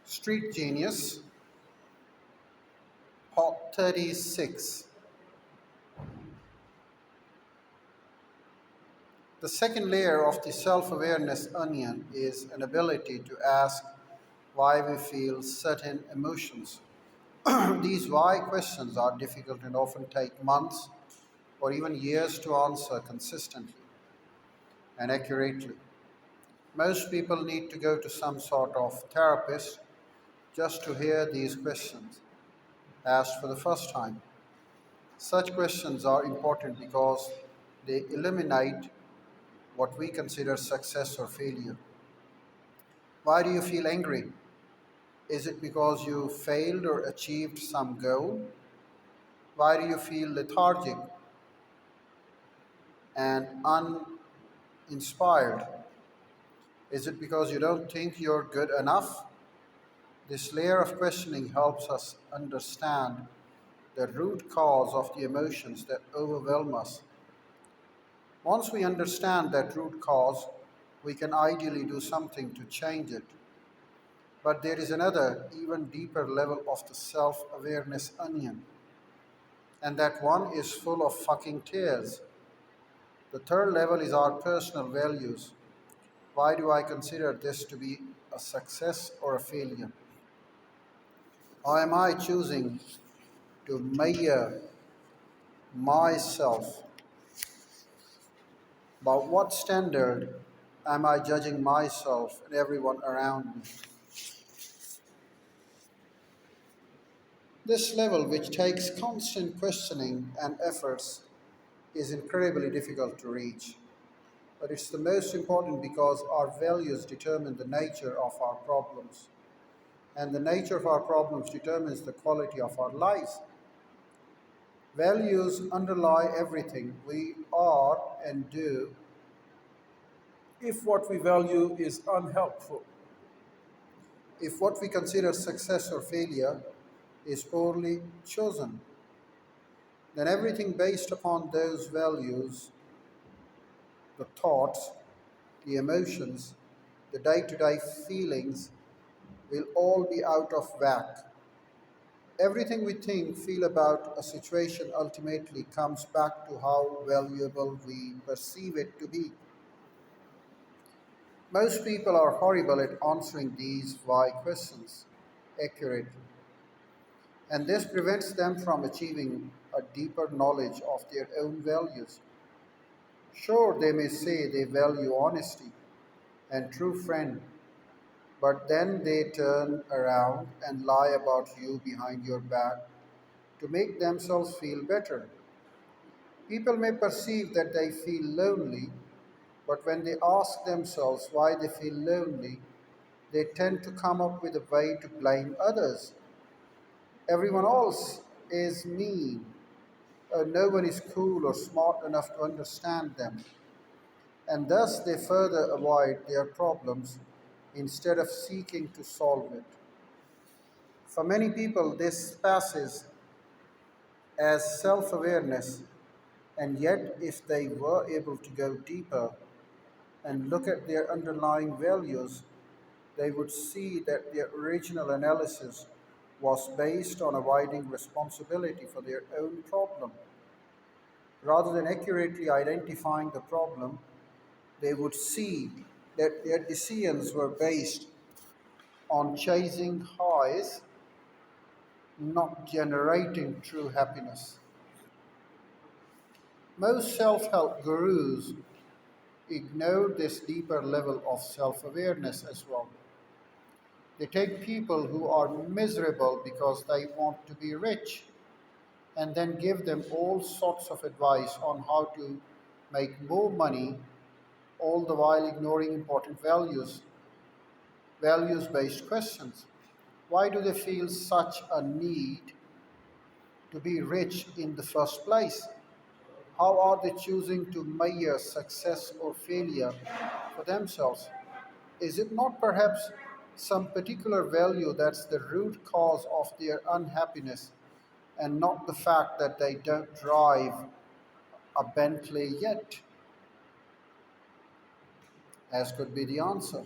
Street Genius, Part 36. The second layer of the self awareness onion is an ability to ask why we feel certain emotions. These why questions are difficult and often take months or even years to answer consistently and accurately. Most people need to go to some sort of therapist just to hear these questions asked for the first time. Such questions are important because they eliminate what we consider success or failure. Why do you feel angry? Is it because you failed or achieved some goal? Why do you feel lethargic and uninspired? Is it because you don't think you're good enough? This layer of questioning helps us understand the root cause of the emotions that overwhelm us. Once we understand that root cause, we can ideally do something to change it. But there is another, even deeper level of the self awareness onion, and that one is full of fucking tears. The third level is our personal values. Why do I consider this to be a success or a failure? Or am I choosing to measure myself? By what standard am I judging myself and everyone around me? This level, which takes constant questioning and efforts, is incredibly difficult to reach. But it's the most important because our values determine the nature of our problems. And the nature of our problems determines the quality of our lives. Values underlie everything we are and do. If what we value is unhelpful, if what we consider success or failure is poorly chosen, then everything based upon those values, the thoughts, the emotions, the day to day feelings, will all be out of whack. Everything we think, feel about a situation ultimately comes back to how valuable we perceive it to be. Most people are horrible at answering these why questions accurately, and this prevents them from achieving a deeper knowledge of their own values. Sure, they may say they value honesty and true friend, but then they turn around and lie about you behind your back to make themselves feel better. People may perceive that they feel lonely, but when they ask themselves why they feel lonely, they tend to come up with a way to blame others. Everyone else is mean, no one is cool or smart enough to understand them, and thus they further avoid their problems instead of seeking to solve it. For many people, this passes as self awareness, and yet, if they were able to go deeper and look at their underlying values, they would see that their original analysis was based on avoiding responsibility for their own problem. Rather than accurately identifying the problem, they would see that their decisions were based on chasing highs, not generating true happiness. Most self help gurus ignore this deeper level of self awareness as well. They take people who are miserable because they want to be rich and then give them all sorts of advice on how to make more money, all the while ignoring important values based questions. Why do they feel such a need to be rich in the first place? How are they choosing to measure success or failure for themselves? Is it not perhaps some particular value that's the root cause of their unhappiness and not the fact that they don't drive a Bentley yet, as could be the answer?